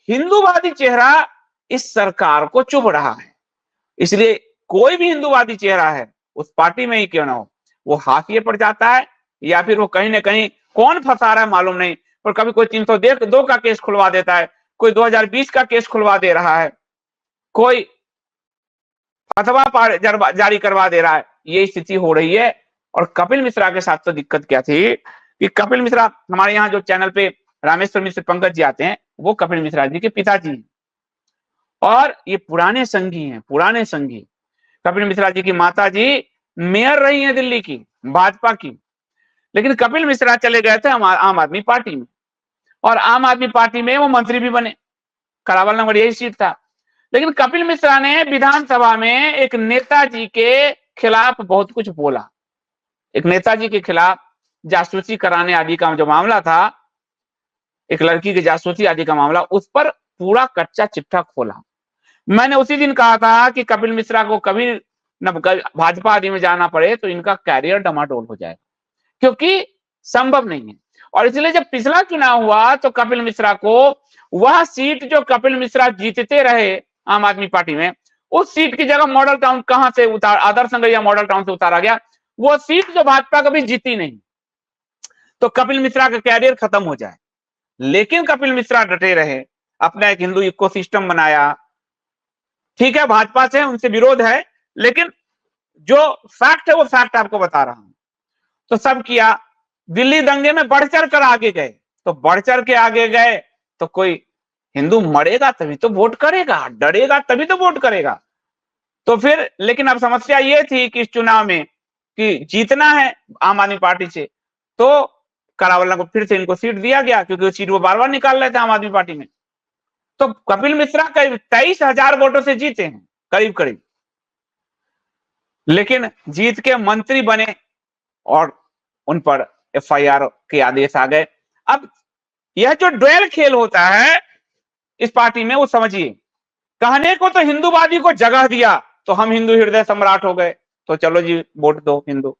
हिंदूवादी चेहरा इस सरकार को चुभ रहा है। इसलिए कोई भी हिंदूवादी चेहरा है, उस पार्टी में ही क्यों ना हो, वो हाशिए पर जाता है, या फिर वो कहीं ना कहीं कौन फंसा रहा है मालूम नहीं, पर कभी कोई 302 का केस खुलवा देता है, कोई 2020 का केस खुलवा दे रहा है, कोई फतवा जारी करवा दे रहा है। ये स्थिति हो रही है। और कपिल मिश्रा के साथ तो दिक्कत क्या थी कि कपिल मिश्रा, हमारे यहाँ जो चैनल पे रामेश्वर मिश्र पंकज जी आते हैं, वो कपिल मिश्रा जी के पिताजी हैं, और ये पुराने संघी हैं, पुराने संघी। कपिल मिश्रा जी की माता जी मेयर रही हैं दिल्ली की, भाजपा की, लेकिन कपिल मिश्रा चले गए थे आम आदमी पार्टी में, और आम आदमी पार्टी में वो मंत्री भी बने, करावल नंबर यही सीट था। लेकिन कपिल मिश्रा ने विधानसभा में एक नेताजी के खिलाफ बहुत कुछ बोला। एक नेताजी के खिलाफ जासूसी कराने आदि का जो मामला था, एक लड़की की जासूसी आदि का मामला, उस पर पूरा कच्चा चिट्ठा खोला। मैंने उसी दिन कहा था कि कपिल मिश्रा को कभी न भाजपा आदि में जाना पड़े तो इनका कैरियर डमाडोल हो जाए, क्योंकि संभव नहीं है। और इसलिए जब पिछला चुनाव हुआ तो कपिल मिश्रा को वह सीट जो कपिल मिश्रा जीतते रहे आम आदमी पार्टी में, उस सीट की जगह मॉडल टाउन कहां से आदर्श नगर या मॉडल टाउन से उतारा गया। वो सीट जो भाजपा कभी जीती नहीं, तो कपिल मिश्रा का कैरियर खत्म हो जाए। लेकिन कपिल मिश्रा डटे रहे, अपना एक हिंदू इकोसिस्टम बनाया। ठीक है, भाजपा से उनसे विरोध है, लेकिन जो फैक्ट है वो फैक्ट आपको बता रहा हूं। तो सब किया, दिल्ली दंगे में बढ़ चढ़ कर आगे गए, तो बढ़ चढ़ के आगे गए तो कोई हिंदू मरेगा तभी तो वोट करेगा, डरेगा तभी तो वोट करेगा। तो फिर, लेकिन अब समस्या ये थी कि इस चुनाव में कि जीतना है आम आदमी पार्टी से, तो करावल को फिर से इनको सीट दिया गया, क्योंकि वो सीट वो बार बार निकाल रहे थे आम आदमी पार्टी में। तो कपिल मिश्रा करीब 23,000 वोटों से जीते हैं, करीब करीब, लेकिन जीत के मंत्री बने और उन पर एफआईआर के आदेश आ गए। अब यह जो ड्वेल खेल होता है इस पार्टी में, वो समझिए, कहने को तो हिंदूवादी को जगह दिया तो हम हिंदू हृदय सम्राट हो गए, तो चलो जी वोट दो हिंदू,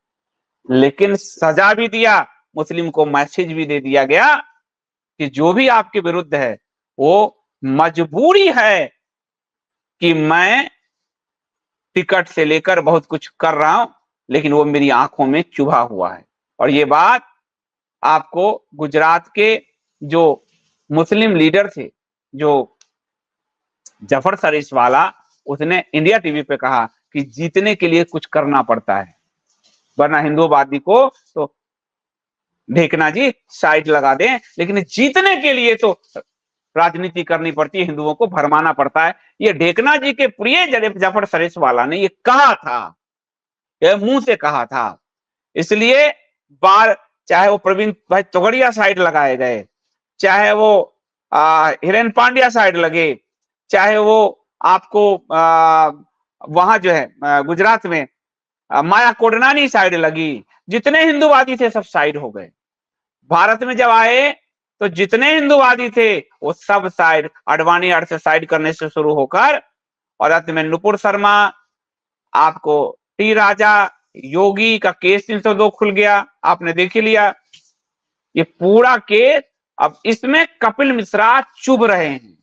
लेकिन सजा भी दिया, मुस्लिम को मैसेज भी दे दिया गया कि जो भी आपके विरुद्ध है वो मजबूरी है कि मैं टिकट से लेकर बहुत कुछ कर रहा हूं, लेकिन वो मेरी आंखों में चुभा हुआ है। और ये बात आपको गुजरात के जो मुस्लिम लीडर थे, जो जफर सरीसवाला, उसने इंडिया टीवी पे कहा कि जीतने के लिए कुछ करना पड़ता है, वरना हिंदूवादी को तो ढेकना जी साइड लगा दें, लेकिन जीतने के लिए तो राजनीति करनी पड़ती है, हिंदुओं को भरमाना पड़ता है। ये ढेकना जी के प्रिय जफर सरीसवाला ने ये कहा था, ये मुंह से कहा था। इसलिए बार, चाहे वो प्रवीण भाई तोगड़िया साइड लगाए गए, चाहे वो हिरेन पांड्या साइड लगे, चाहे वो आपको वहां जो है गुजरात में माया कोडनानी साइड लगी, जितने हिंदूवादी थे सब साइड हो गए। भारत में जब आए तो जितने हिंदूवादी थे वो सब साइड, अडवाणी अर्थ से साइड करने से शुरू होकर, और अंत में नुपुर शर्मा, आपको टी राजा, योगी का केस 302 खुल गया, आपने देख ही लिया ये पूरा केस। अब इसमें कपिल मिश्रा चुभ रहे हैं,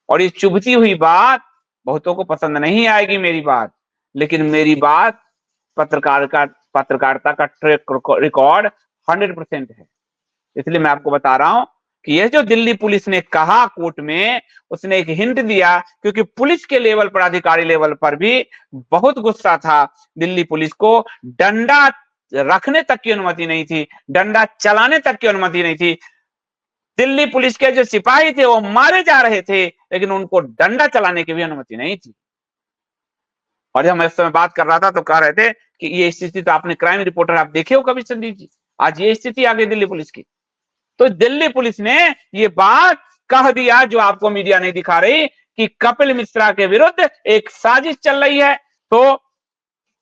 और ये चुभती हुई बात बहुतों को पसंद नहीं आएगी मेरी बात, लेकिन मेरी बात पत्रकारिता का ट्रैक रिकॉर्ड 100% है। इसलिए मैं आपको बता रहा हूं कि यह जो दिल्ली पुलिस ने कहा कोर्ट में, उसने एक हिंट दिया, क्योंकि पुलिस के लेवल पर, अधिकारी लेवल पर भी बहुत गुस्सा था। दिल्ली पुलिस को डंडा रखने तक की अनुमति नहीं थी, डंडा चलाने तक की अनुमति नहीं थी। दिल्ली पुलिस के जो सिपाही थे वो मारे जा रहे थे, लेकिन उनको डंडा चलाने की भी अनुमति नहीं थी। और जब मैं इस समय बात कर रहा था तो कह रहे थे कि ये स्थिति तो आपने क्राइम रिपोर्टर आप देखे हो कभी संदीप जी, आज ये स्थिति आ गई दिल्ली पुलिस की। तो दिल्ली पुलिस ने ये बात कह दिया जो आपको मीडिया नहीं दिखा रही, कि कपिल मिश्रा के विरुद्ध एक साजिश चल रही है। तो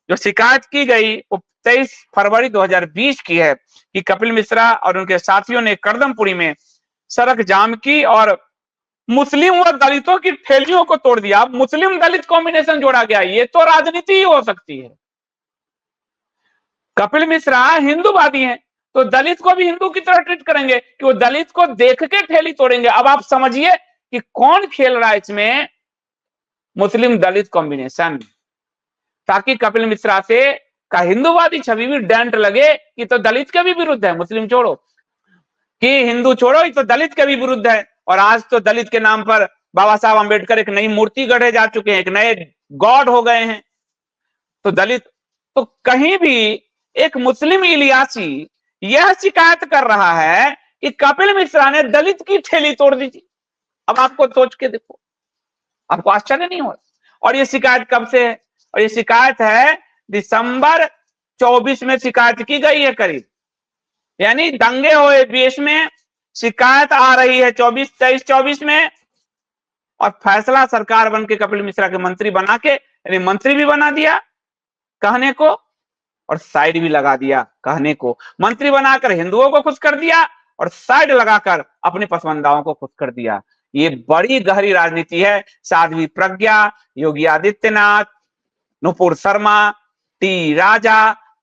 जो शिकायत की गई वो 23 फरवरी 2020 की है कि कपिल मिश्रा और उनके साथियों ने करदमपुरी में सड़क जाम की और मुस्लिम व दलितों की ठेलियों को तोड़ दिया। अब मुस्लिम दलित कॉम्बिनेशन जोड़ा गया, ये तो राजनीति ही हो सकती है। कपिल मिश्रा हिंदूवादी हैं, तो दलित को भी हिंदू की तरह ट्रीट करेंगे कि वो दलित को देख के ठेली तोड़ेंगे। अब आप समझिए कि कौन खेल रहा है इसमें मुस्लिम दलित कॉम्बिनेशन, ताकि कपिल मिश्रा से का हिंदूवादी छवि भी डेंट लगे कि तो दलित के भी विरुद्ध है, मुस्लिम छोड़ो कि हिंदू छोड़ो, ये तो दलित के भी विरुद्ध है। और आज तो दलित के नाम पर बाबा साहब अंबेडकर एक नई मूर्ति गढ़े जा चुके हैं, एक नए गॉड हो गए हैं। तो दलित, तो कहीं भी एक मुस्लिम इलियासी यह शिकायत कर रहा है कि कपिल मिश्रा ने दलित की ठेली तोड़ दी थी। अब आपको सोच के देखो, आपको आश्चर्य नहीं हो? और ये शिकायत कब से है? और ये शिकायत है दिसंबर 24 में शिकायत की गई है करीब, यानी दंगे हुए देश में शिकायत आ रही है 23-24 में, और फैसला सरकार बन के कपिल मिश्रा के मंत्री बना के, यानी मंत्री भी बना दिया कहने को और साइड भी लगा दिया कहने को। मंत्री बनाकर हिंदुओं को खुश कर दिया और साइड लगाकर अपने पसंदीदाओं को खुश कर दिया। ये बड़ी गहरी राजनीति है। साध्वी प्रज्ञा, योगी आदित्यनाथ, नुपुर शर्मा, टी राजा,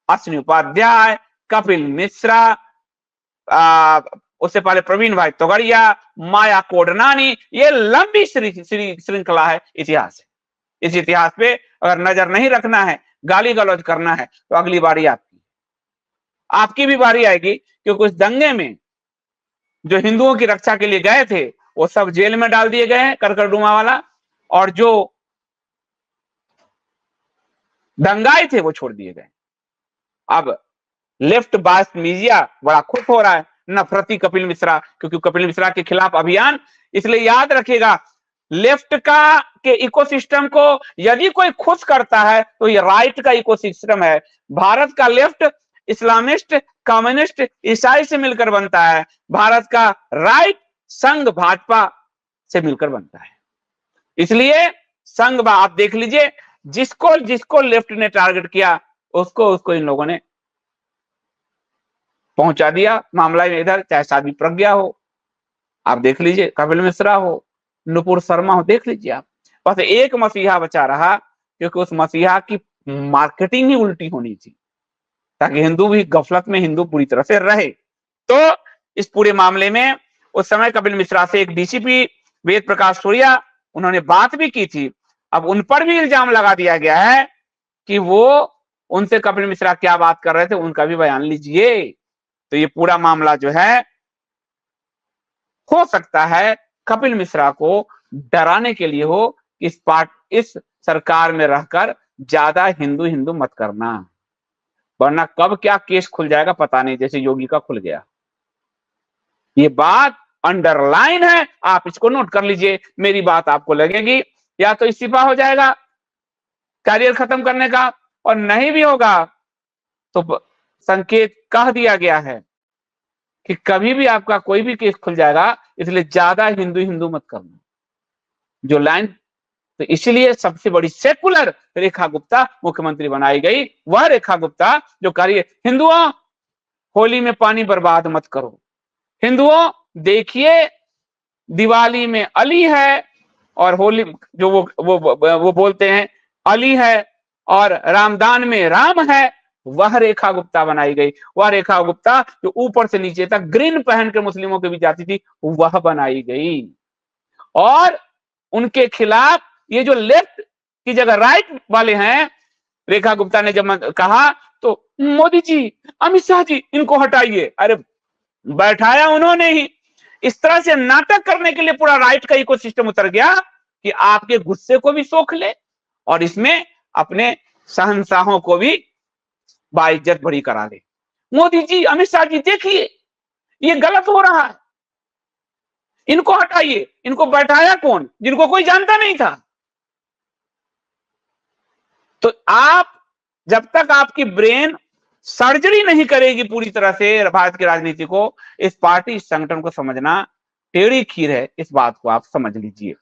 अश्विनी उपाध्याय, कपिल मिश्रा, उससे पहले प्रवीण भाई तोगड़िया, माया कोडनानी, ये लंबी श्रृंखला है, इतिहास है। इस इतिहास पे अगर नजर नहीं रखना है, गाली गलौज करना है, तो अगली बारी आपकी भी बारी आएगी, क्योंकि उस दंगे में जो हिंदुओं की रक्षा के लिए गए थे वो सब जेल में डाल दिए गए हैं, करकरडुमा वाला, और जो दंगाई थे वो छोड़ दिए गए। अब लेफ्ट बास मीडिया बड़ा खुश हो रहा है, नफरती कपिल मिश्रा, क्योंकि कपिल मिश्रा के खिलाफ अभियान। इसलिए याद रखिएगा, लेफ्ट का के इकोसिस्टम को यदि कोई खुश करता है तो ये राइट का इकोसिस्टम है। भारत का लेफ्ट इस्लामिस्ट, कम्युनिस्ट, ईसाई से मिलकर बनता है। भारत का राइट संघ भाजपा से मिलकर बनता है। इसलिए संघ, आप देख लीजिए, जिसको जिसको लेफ्ट ने टारगेट किया उसको इन लोगों ने पहुंचा दिया मामला में इधर। चाहे साध्वी प्रज्ञा हो, आप देख लीजिए, कपिल मिश्रा हो, नुपुर शर्मा हो, देख लीजिए आप। बस एक मसीहा बचा रहा, क्योंकि उस मसीहा की मार्केटिंग ही उल्टी होनी थी, ताकि हिंदू भी गफलत में हिंदू पूरी तरह से रहे। तो इस पूरे मामले में उस समय कपिल मिश्रा से एक डीसीपी वेद प्रकाश सूर्या, उन्होंने बात भी की थी। अब उन पर भी इल्जाम लगा दिया गया है कि वो उनसे कपिल मिश्रा क्या बात कर रहे थे, उनका भी बयान लीजिए। तो ये पूरा मामला जो है, हो सकता है कपिल मिश्रा को डराने के लिए हो कि इस सरकार में रहकर ज्यादा हिंदू हिंदू मत करना, वरना कब क्या केस खुल जाएगा पता नहीं, जैसे योगी का खुल गया। ये बात अंडरलाइन है, आप इसको नोट कर लीजिए। मेरी बात आपको लगेगी या तो इस्तीफा हो जाएगा कैरियर खत्म करने का, और नहीं भी होगा तो संकेत कह दिया गया है कि कभी भी आपका कोई भी केस खुल जाएगा, इसलिए ज्यादा हिंदू हिंदू मत करना जो लाइन। तो इसलिए सबसे बड़ी सेकुलर रेखा गुप्ता मुख्यमंत्री बनाई गई, वह रेखा गुप्ता जो कह रही है हिंदुओं होली में पानी बर्बाद मत करो, हिंदुओं देखिए दिवाली में अली है और होली जो वो बोलते हैं अली है और रामदान में राम है, वह रेखा गुप्ता बनाई गई। वह रेखा गुप्ता जो ऊपर से नीचे तक ग्रीन पहन के मुस्लिमों के बीच जाती थी, वह बनाई गई। और उनके खिलाफ ये जो लेफ्ट की जगह राइट वाले हैं, रेखा गुप्ता ने जब कहा तो मोदी जी, अमित शाह जी, इनको हटाइए। अरे बैठाया उन्होंने ही। इस तरह से नाटक करने के लिए पूरा राइट का इकोसिस्टम उतर गया कि आपके गुस्से को भी सोख ले और इसमें अपने शहंशाहों को भी बाइज्जत बड़ी करा दे। मोदी जी, अमित शाह जी, देखिए ये गलत हो रहा है, इनको हटाइए। इनको बैठाया कौन? जिनको कोई जानता नहीं था। तो आप जब तक आपकी ब्रेन सर्जरी नहीं करेगी पूरी तरह से भारत की राजनीति को, इस पार्टी, इस संगठन को समझना टेढ़ी खीर है। इस बात को आप समझ लीजिए।